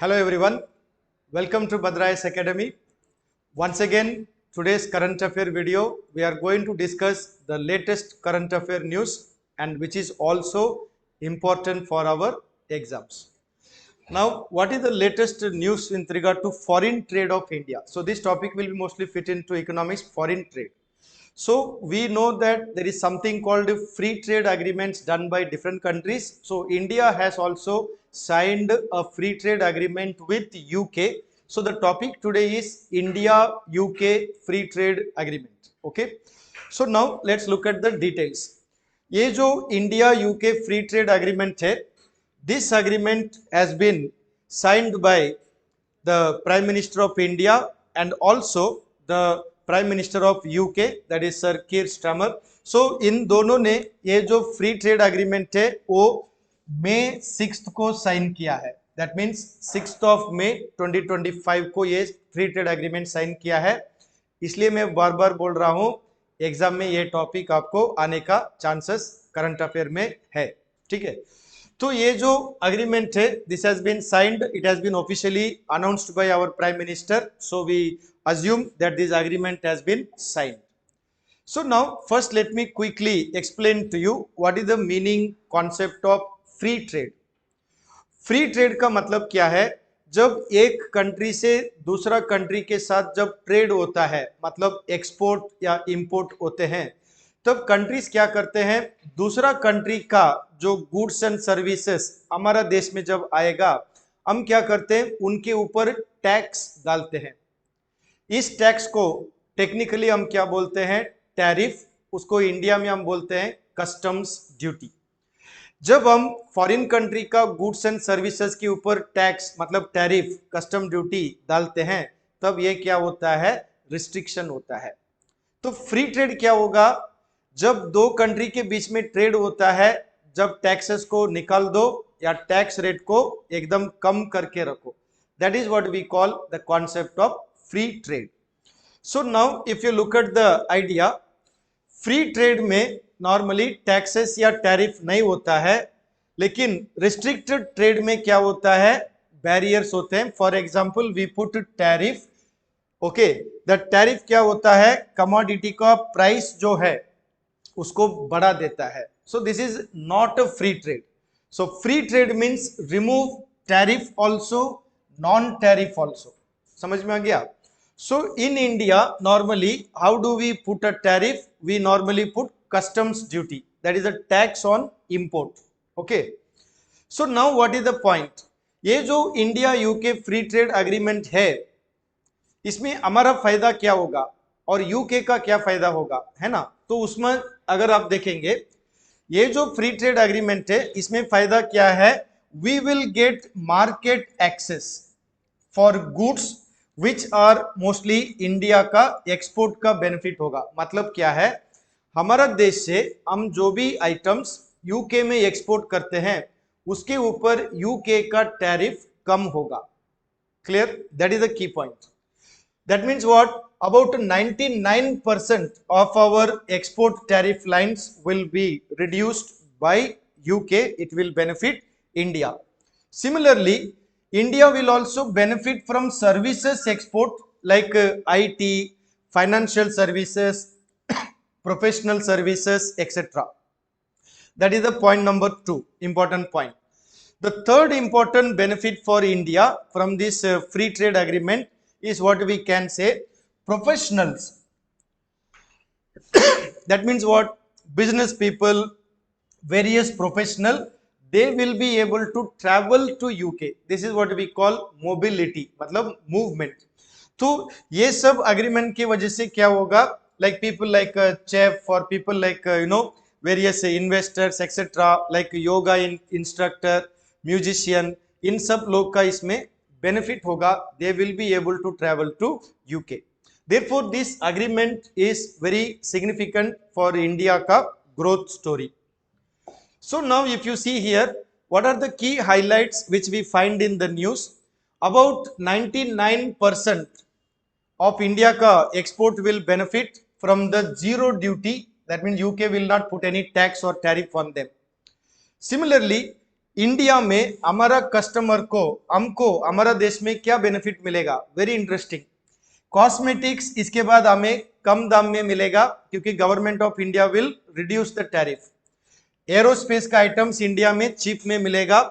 Hello everyone, welcome to Bhadrayas Academy. Once again, today's current affair video, we are going to discuss the latest current affair news and which is also important for our exams. Now, what is the latest news in regard to foreign trade of India? So this topic will be mostly fit into economics, foreign trade. So we know that there is something called free trade agreements done by different countries. So India has also signed a free trade agreement with UK. So the topic today is India UK free trade agreement. Okay. So now let's look at the details. ये जो India UK free trade agreement है, this agreement has been signed by the Prime Minister of India and also the Prime Minister of UK, that is Sir Keir Starmer. So इन दोनों ने ये जो free trade agreement है वो मई 6 को sign किया है. That means 6th of May 2025 को ये फ्री ट्रेड एग्रीमेंट साइन किया है. इसलिए मैं बार बार बोल रहा हूँ एग्जाम में ये टॉपिक आपको आने का चांसेस करंट अफेयर में है. ठीक है, तो ये जो अग्रीमेंट है, this has been signed, it has been officially announced by our prime minister. So we assume that this agreement has been signed. So now first let me quickly explain to you what is the meaning concept of free trade. Free trade का मतलब क्या है? जब एक country से दूसरा country के साथ जब ट्रेड होता है, मतलब एक्सपोर्ट या इंपोर्ट होते हैं, तब कंट्रीज क्या करते हैं, दूसरा कंट्री का जो गुड्स एंड सर्विसेज हमारा देश में जब आएगा, हम क्या करते हैं, उनके ऊपर टैक्स डालते हैं. इस टैक्स को टेक्निकली हम क्या बोलते हैं, टैरिफ. उसको इंडिया में हम बोलते हैं कस्टम्स ड्यूटी. जब हम फॉरेन कंट्री का गुड्स एंड सर्विसेज के ऊपर टैक्स मतलब टैरिफ, कस्टम ड्यूटी डालते हैं, तब ये क्या होता है, रिस्ट्रिक्शन होता है. तो फ्री ट्रेड क्या होगा, जब दो कंट्री के बीच में ट्रेड होता है, जब टैक्सेस को निकाल दो या टैक्स रेट को एकदम कम करके रखो, that is what we call the concept of free trade. So now if you look at the idea, free trade में normally taxes या tariff नहीं होता है, लेकिन restricted trade में क्या होता है, barriers होते हैं. For example, we put tariff. Okay, the tariff क्या होता है, commodity का price जो है उसको बढ़ा देता है. So this is not a free trade. So free trade means remove tariff also, non-tariff also. समझ में आ गया? So in India, normally, how do we put a tariff? We normally put customs duty. That is a tax on import. Okay. So now what is the point? ये जो India UK free trade agreement है, इसमें हमारा फायदा क्या होगा और UK का क्या फायदा होगा, है ना? तो उसमें अगर आप देखेंगे, ये जो फ्री ट्रेड एग्रीमेंट है, इसमें फायदा क्या है, we will get market access for goods which are mostly India का एक्सपोर्ट का बेनिफिट होगा. मतलब क्या है, हमारा देश से हम जो भी आइटम्स यूके में एक्सपोर्ट करते हैं, उसके ऊपर यूके का टैरिफ कम होगा. Clear? That is the key point. That means what, about 99% of our export tariff lines will be reduced by UK. It will benefit India. Similarly India will also benefit from services export like IT, financial services, professional services, etc. That is the point number 2, important point. The third important benefit for India from this free trade agreement is what we can say, professionals. That means what, business people, various professional, they will be able to travel to UK. This is what we call mobility, मतलब movement. तो ये सब agreement की वजह से क्या होगा, like people like chef, for people like various investors etc, like yoga instructor, musician, इन सब लोग का इसमें benefit होगा. They will be able to travel to UK. Therefore this agreement is very significant for India का growth story. So now if you see here, what are the key highlights which we find in the news? About 99% of India ka export will benefit from the zero duty. That means UK will not put any tax or tariff on them. Similarly, India में हमारा customer को, हमको हमारा देश में क्या benefit मिलेगा? Very interesting. Cosmetics इसके बाद हमें कम दाम में मिलेगा क्योंकि government of India will reduce the tariff. Aerospace का आइटम्स इंडिया में चीप में मिलेगा।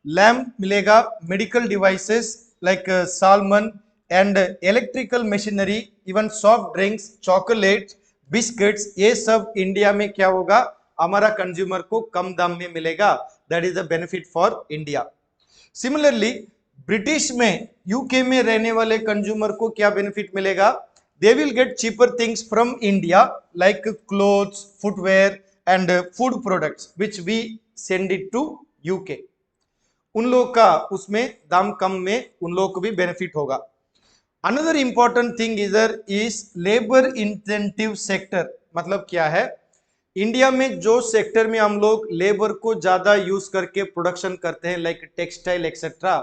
लैम्प मिलेगा, medical devices like salmon and electrical machinery, even soft drinks, chocolate, biscuits, ये सब इंडिया में क्या होगा? हमारा कंज्यूमर को कम दाम में मिलेगा। That is the benefit for India. Similarly British में, यूके में रहने वाले कंज्यूमर को क्या बेनिफिट मिलेगा? They will get cheaper things from India like clothes, footwear and food products which we send it to UK. उन लोग का उसमें दाम कम में उन लोग को भी बेनिफिट होगा। Another important thing is labour incentive sector. मतलब क्या है? इंडिया में जो सेक्टर में हम लोग लेबर को ज्यादा यूज करके प्रोडक्शन करते हैं लाइक टेक्सटाइल एक्सेट्रा,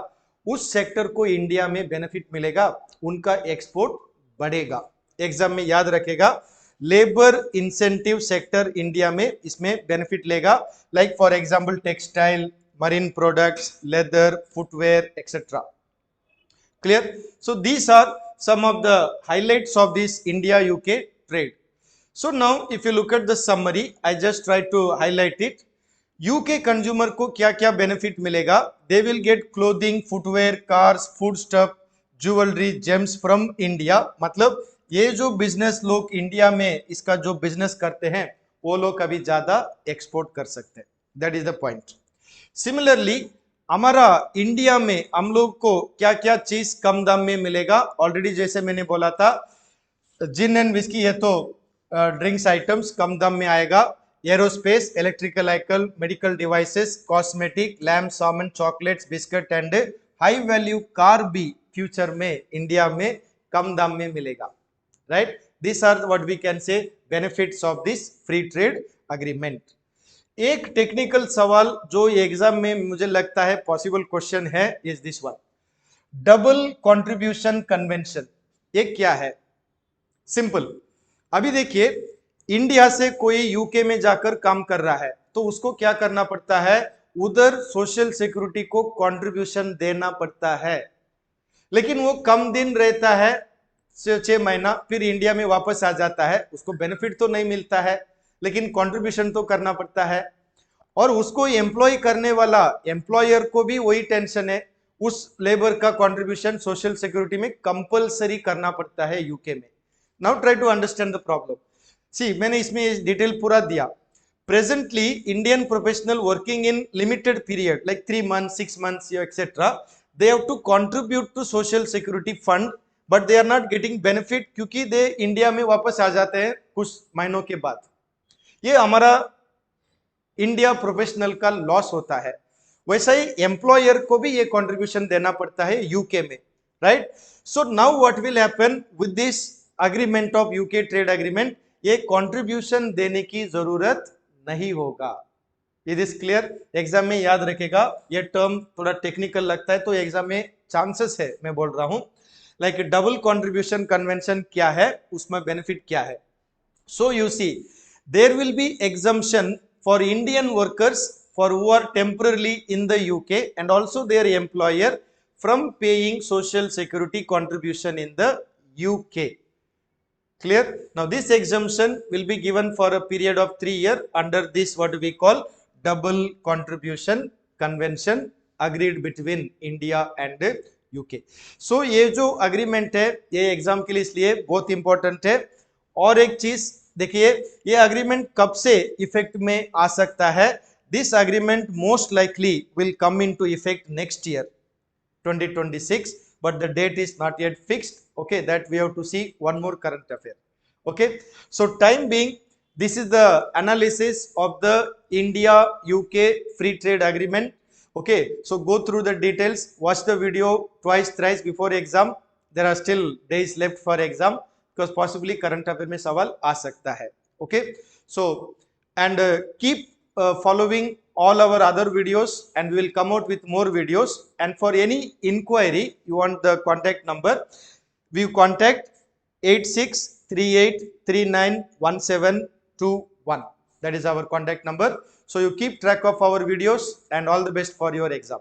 उस सेक्टर को इंडिया में बेनिफिट मिलेगा, उनका एक्सपोर्ट बढ़ेगा। एग्जाम में याद रखेगा, लेबर इंसेंटिव सेक्टर इंडिया में इसमें बेनिफिट लेगा, like for example textile, marine products, leather, footwear etcetera. Clear? So these are some of the highlights of this India-UK trade. So now if you look at the summary, I just try to highlight it. UK consumer को क्या क्या benefit मिलेगा? They will get clothing, footwear, cars, food stuff, jewelry, gems from India. मतलब ये जो business लोग India में इसका जो बिजनेस करते हैं वो लोग अभी ज्यादा एक्सपोर्ट कर सकते हैं। That is the point. Similarly हमारा इंडिया में हम लोग को क्या क्या चीज कम दाम में मिलेगा? ऑलरेडी जैसे मैंने बोला था, जिन एंड विस्की, ये तो ड्रिंक्स आइटम्स कम दाम में आएगा। एरोस्पेस, इलेक्ट्रिकल आइकल, मेडिकल डिवाइसेस, कॉस्मेटिक, लैम्प, सामान, chocolates, biscuit and high value car भी फ्यूचर में इंडिया में कम दाम में मिलेगा। Right? This are what we can say benefits of this free trade agreement. एक टेक्निकल सवाल जो एग्जाम में मुझे लगता है पॉसिबल क्वेश्चन है is this one, double contribution convention. ये क्या है? सिंपल। अभी देखिए, इंडिया से कोई यूके में जाकर काम कर रहा है तो उसको क्या करना पड़ता है? उधर सोशल सिक्योरिटी को कंट्रीब्यूशन देना पड़ता है, लेकिन वो कम दिन रहता है, 6 महीना, फिर इंडिया में वापस आ जाता है। उसको बेनिफिट तो नहीं मिलता है लेकिन कंट्रीब्यूशन तो करना पड़ता है। और उसको एम्प्लॉय करने वाला एम्प्लॉयर को भी वही टेंशन है, उस लेबर का कंट्रीब्यूशन सोशल सिक्योरिटी में कंपलसरी करना पड़ता है यूके में। Now try to understand the problem. See, मैंने इसमें डिटेल पूरा दिया। Presently Indian professional working in limited period like 3 months, 6 months etcetera, they have to contribute to social security fund but they are not getting benefit क्योंकि दे India में वापस आ जाते हैं कुछ महीनों के बाद। ये हमारा इंडिया प्रोफेशनल का लॉस होता है। वैसा ही एम्प्लॉयर को भी ये कंट्रीब्यूशन देना पड़ता है यूके में। Right? So now what will happen with this agreement of UK trade agreement? ये कंट्रीब्यूशन देने की जरूरत नहीं होगा। It is clear? एग्जाम में याद रखेगा, ये टर्म थोड़ा टेक्निकल लगता है तो एग्जाम में चांसेस है, मैं बोल रहा हूं। लाइक डबल कंट्रीब्यूशन कन्वेंशन क्या है, उसमें बेनिफिट क्या है? So you see, there will be exemption for Indian workers for who are temporarily in the UK and also their employer from paying social security contribution in the UK. Clear? Now this exemption will be given for a period of 3 years under this what we call double contribution convention agreed between India and UK. So ये जो agreement है ये exam के लिए इसलिए बहुत important है। और एक चीज देखिए, ये अग्रीमेंट कब से इफेक्ट में आ सकता है? This agreement most likely will come into effect next year 2026, but the date is not yet fixed. Okay, that we have to see one more current affair. Okay, so time being, this is the analysis of the India UK free trade agreement. Okay, so go through the details, watch the video twice thrice before exam. There are still days left for exam because possibly current affair में सवाल आ सकता है। Okay, so and keep following all our other videos and we will come out with more videos. And for any inquiry you want the contact number, we contact 8638391721. That is our contact number. So you keep track of our videos, and all the best for your exam.